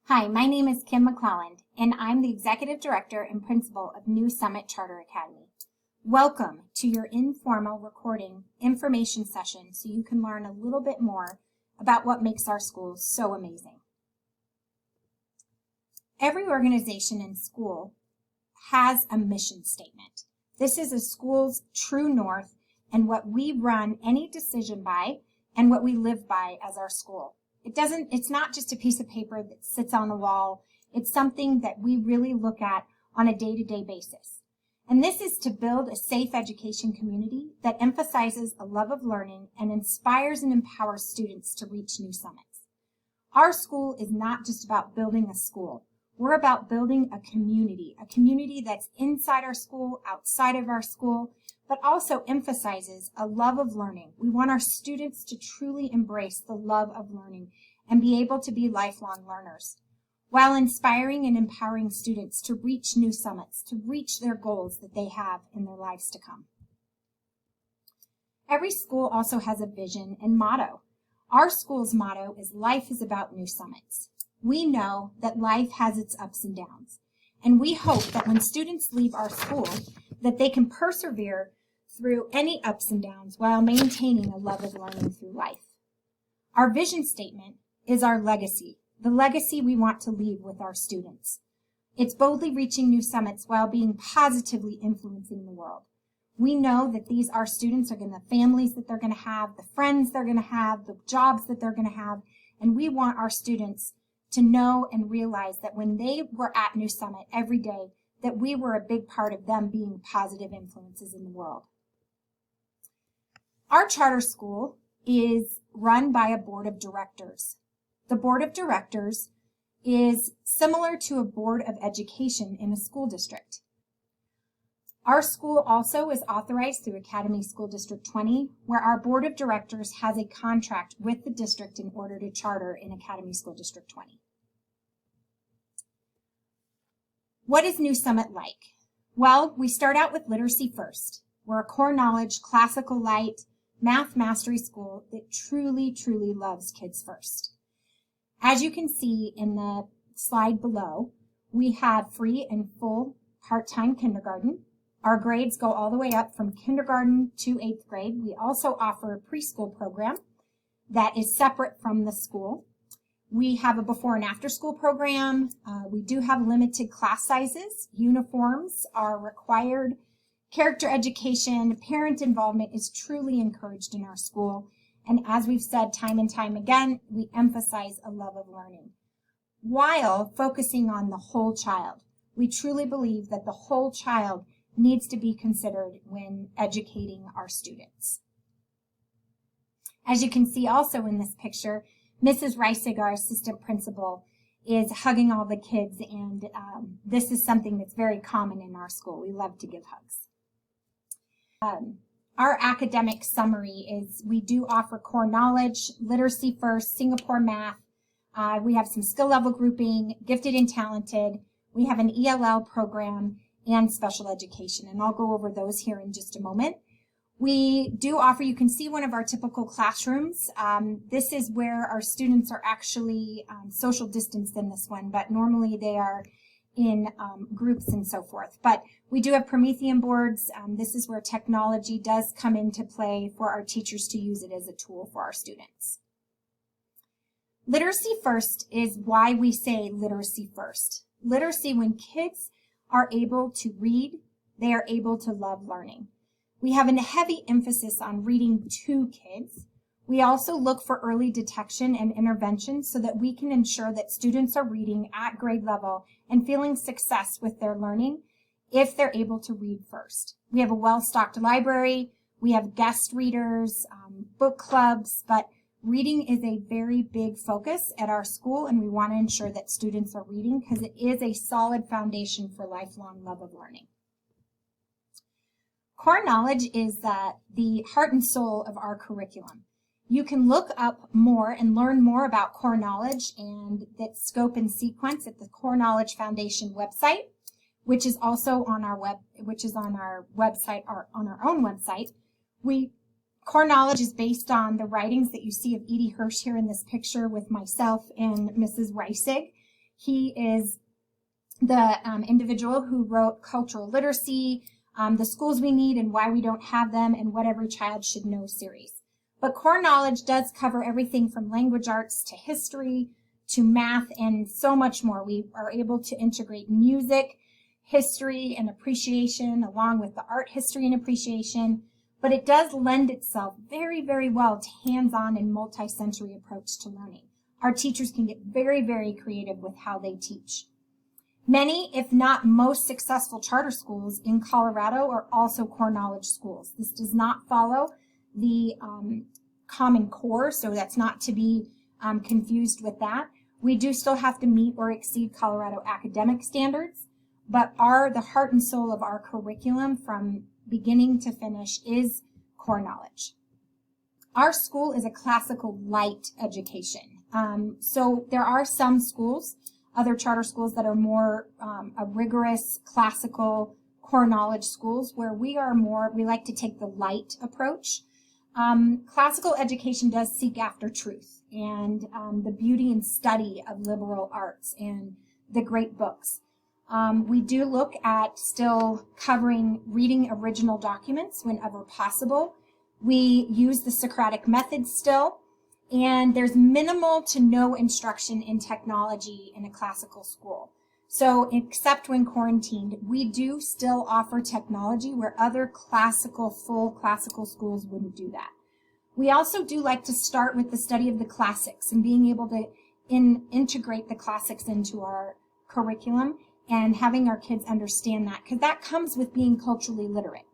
Hi, my name is Kim McClelland, and I'm the Executive Director and Principal of New Summit Charter Academy. Welcome to your informal recording information session so you can learn a little bit more about what makes our schools so amazing. Every organization in school has a mission statement. This is a school's true north and what we run any decision by and what we live by as our school. It's not just a piece of paper that sits on the wall. It's something that we really look at on a day-to-day basis. And this is to build a safe education community that emphasizes a love of learning and inspires and empowers students to reach new summits. Our school is not just about building a school. We're about building a community that's inside our school, outside of our school, but also emphasizes a love of learning. We want our students to truly embrace the love of learning and be able to be lifelong learners, while inspiring and empowering students to reach new summits, to reach their goals that they have in their lives to come. Every school also has a vision and motto. Our school's motto is "Life is about new summits." We know that life has its ups and downs, and we hope that when students leave our school, that they can persevere through any ups and downs while maintaining a love of learning through life. Our vision statement is our legacy, the legacy we want to leave with our students. It's boldly reaching new summits while being positively influencing the world. We know that our students are the families that they're going to have, the friends they're going to have, the jobs that they're going to have, and we want our students to know and realize that when they were at New Summit every day, that we were a big part of them being positive influences in the world. Our charter school is run by a board of directors. The board of directors is similar to a board of education in a school district. Our school also is authorized through Academy School District 20, where our board of directors has a contract with the district in order to charter in Academy School District 20. What is New Summit like? Well, we start out with literacy first. We're a core knowledge, classical Lite, math mastery school that truly loves kids first. As you can see in the slide below, we have free and full part-time kindergarten. Our grades go all the way up from kindergarten to 8th grade. We also offer a preschool program that is separate from the school. We have a before and after school program. We do have limited class sizes. Uniforms are required. Character education, parent involvement is truly encouraged in our school. And as we've said time and time again, we emphasize a love of learning while focusing on the whole child. We truly believe that the whole child needs to be considered when educating our students. As you can see also in this picture, Mrs. Reisig, our assistant principal, is hugging all the kids, and this is something that's very common in our school. We love to give hugs. Our academic summary is we do offer core knowledge, literacy first, Singapore math. We have some skill level grouping, gifted and talented. We have an ELL program and special education, and I'll go over those here in just a moment. We do offer, you can see one of our typical classrooms. This is where our students are actually social distanced in this one, but normally they are in groups and so forth. But we do have Promethean boards. This is where technology does come into play for our teachers to use it as a tool for our students. Literacy first is why we say literacy first. Literacy, when kids are able to read, they are able to love learning. We have a heavy emphasis on reading to kids. We also look for early detection and intervention so that we can ensure that students are reading at grade level and feeling success with their learning if they're able to read first. We have a well-stocked library. We have guest readers, book clubs, but reading is a very big focus at our school, and we want to ensure that students are reading because it is a solid foundation for lifelong love of learning. Core knowledge is the heart and soul of our curriculum. You can look up more and learn more about core knowledge and that scope and sequence at the Core Knowledge Foundation website, which is also on our website or on our own website. Core knowledge is based on the writings that you see of Edie Hirsch here in this picture with myself and Mrs. Reisig. He is the individual who wrote Cultural Literacy, The Schools We Need and Why We Don't Have Them, and What Every Child Should Know series. But core knowledge does cover everything from language arts to history to math and so much more. We are able to integrate music, history, and appreciation along with the art history and appreciation. But it does lend itself very, very well to hands-on and multi-sensory approach to learning. Our teachers can get very, very creative with how they teach. Many, if not most, successful charter schools in Colorado are also core knowledge schools. This does not follow the Common Core, so that's not to be confused with that. We do still have to meet or exceed Colorado academic standards, but the heart and soul of our curriculum from beginning to finish is core knowledge. Our school is a classical light education. So there are some schools, other charter schools that are more a rigorous classical core knowledge schools where we like to take the light approach. Classical education does seek after truth and the beauty and study of liberal arts and the great books. We do look at still covering reading original documents whenever possible. We use the Socratic method still, and there's minimal to no instruction in technology in a classical school. So except when quarantined, we do still offer technology where other full classical schools wouldn't do that. We also do like to start with the study of the classics and being able to integrate the classics into our curriculum and having our kids understand that, because that comes with being culturally literate.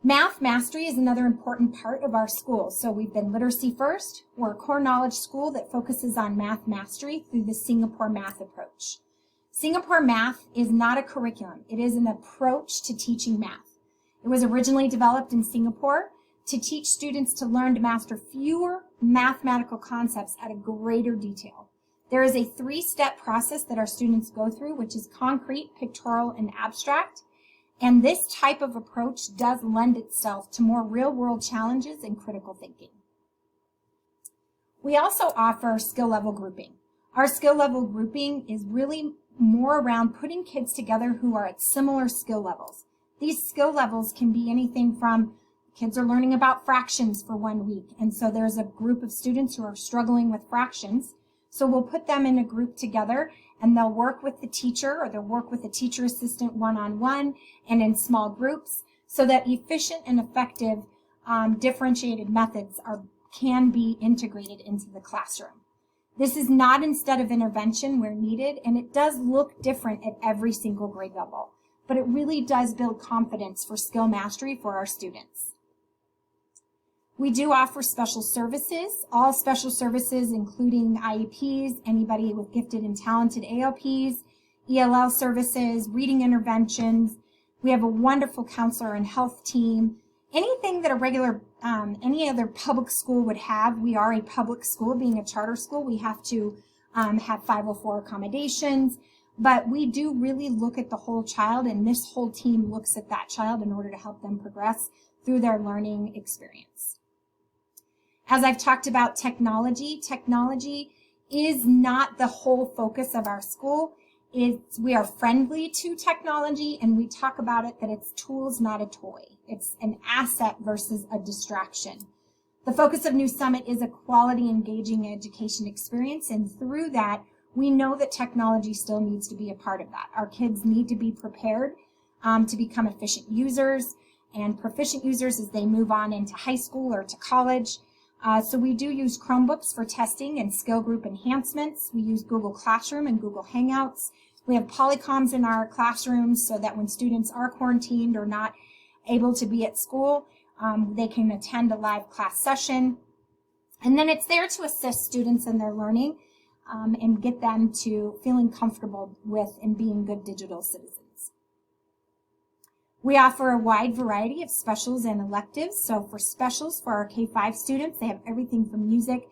Math mastery is another important part of our school. So we've been literacy first. We're a core knowledge school that focuses on math mastery through the Singapore math approach. Singapore math is not a curriculum. It is an approach to teaching math. It was originally developed in Singapore to teach students to learn to master fewer mathematical concepts at a greater detail. There is a 3-step process that our students go through, which is concrete, pictorial, and abstract. And this type of approach does lend itself to more real-world challenges and critical thinking. We also offer skill level grouping. Our skill level grouping is really more around putting kids together who are at similar skill levels. These skill levels can be anything from kids are learning about fractions for 1 week, and so there's a group of students who are struggling with fractions. So we'll put them in a group together and they'll work with the teacher or they'll work with a teacher assistant one-on-one and in small groups so that efficient and effective differentiated methods can be integrated into the classroom. This is not instead of intervention where needed, and it does look different at every single grade level, but it really does build confidence for skill mastery for our students. We do offer special services, all special services including IEPs, anybody with gifted and talented ALPs, ELL services, reading interventions. We have a wonderful counselor and health team. Anything that any other public school would have, we are a public school. Being a charter school, we have to have 504 accommodations, but we do really look at the whole child, and this whole team looks at that child in order to help them progress through their learning experience. As I've talked about technology is not the whole focus of our school. We are friendly to technology, and we talk about it that it's tools, not a toy. It's an asset versus a distraction. The focus of New Summit is a quality, engaging education experience, and through that, we know that technology still needs to be a part of that. Our kids need to be prepared to become efficient users and proficient users as they move on into high school or to college. So we do use Chromebooks for testing and skill group enhancements. We use Google Classroom and Google Hangouts. We have Polycoms in our classrooms so that when students are quarantined or not able to be at school, they can attend a live class session. And then it's there to assist students in their learning and get them to feeling comfortable with and being good digital citizens. We offer a wide variety of specials and electives. So for specials for our K-5 students, they have everything from music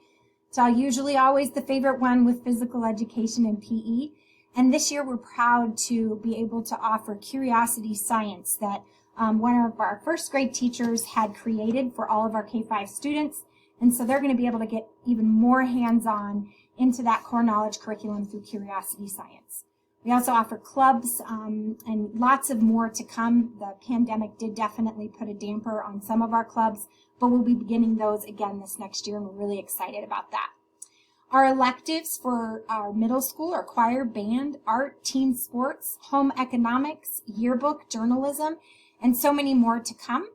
to usually always the favorite one with physical education and PE. And this year we're proud to be able to offer Curiosity Science that one of our first grade teachers had created for all of our K-5 students. And so they're going to be able to get even more hands-on into that core knowledge curriculum through Curiosity Science. We also offer clubs and lots of more to come. The pandemic did definitely put a damper on some of our clubs, but we'll be beginning those again this next year, and we're really excited about that. Our electives for our middle school are choir, band, art, team sports, home economics, yearbook, journalism, and so many more to come.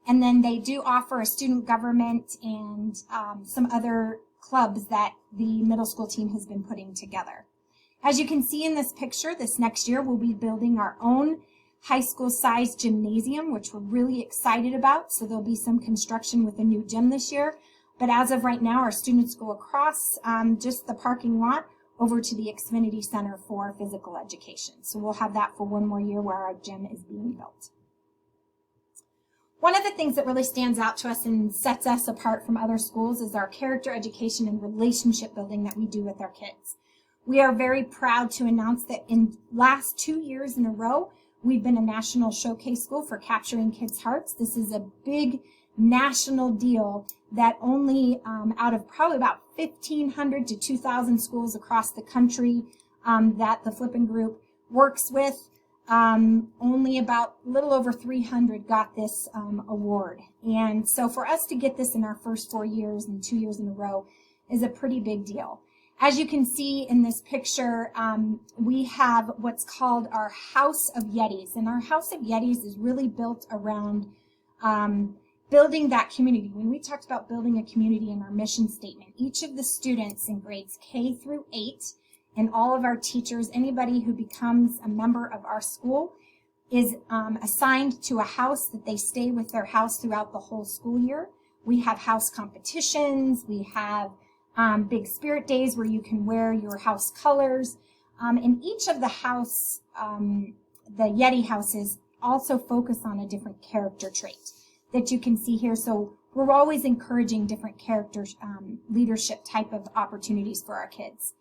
And then they do offer a student government and some other clubs that the middle school team has been putting together. As you can see in this picture, this next year we'll be building our own high school sized gymnasium, which we're really excited about. So there'll be some construction with a new gym this year. But as of right now, our students go across just the parking lot over to the Xfinity Center for physical education. So we'll have that for one more year where our gym is being built. One of the things that really stands out to us and sets us apart from other schools is our character education and relationship building that we do with our kids. We are very proud to announce that in last 2 years in a row, we've been a national showcase school for capturing kids' hearts. This is a big national deal that only out of probably about 1,500 to 2,000 schools across the country that the Flippin' Group works with, only about a little over 300 got this award. And so for us to get this in our first 4 years and 2 years in a row is a pretty big deal. As you can see in this picture, we have what's called our House of Yetis. And our House of Yetis is really built around building that community. When we talked about building a community in our mission statement, each of the students in grades K through 8 and all of our teachers, anybody who becomes a member of our school, is assigned to a house that they stay with their house throughout the whole school year. We have house competitions. We have big spirit days where you can wear your house colors. And each of the house, the Yeti houses, also focus on a different character trait that you can see here. So we're always encouraging different character leadership type of opportunities for our kids.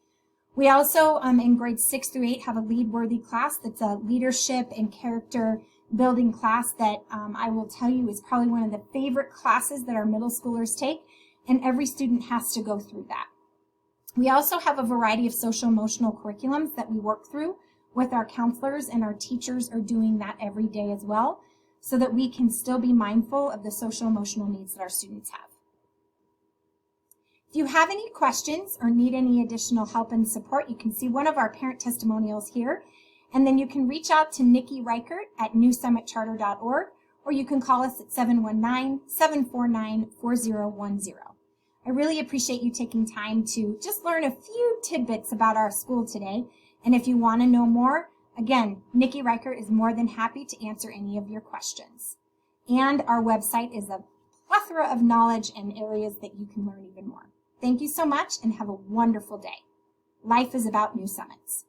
We also, in grades 6 through 8, have a Lead Worthy class that's a leadership and character building class that I will tell you is probably one of the favorite classes that our middle schoolers take, and every student has to go through that. We also have a variety of social emotional curriculums that we work through with our counselors, and our teachers are doing that every day as well, so that we can still be mindful of the social emotional needs that our students have. If you have any questions or need any additional help and support, you can see one of our parent testimonials here, and then you can reach out to Nikki Reichert at newsummitcharter.org, or you can call us at 719-749-4010. I really appreciate you taking time to just learn a few tidbits about our school today, and if you want to know more, again, Nikki Reichert is more than happy to answer any of your questions. And our website is a plethora of knowledge and areas that you can learn even more. Thank you so much and have a wonderful day. Life is about new summits.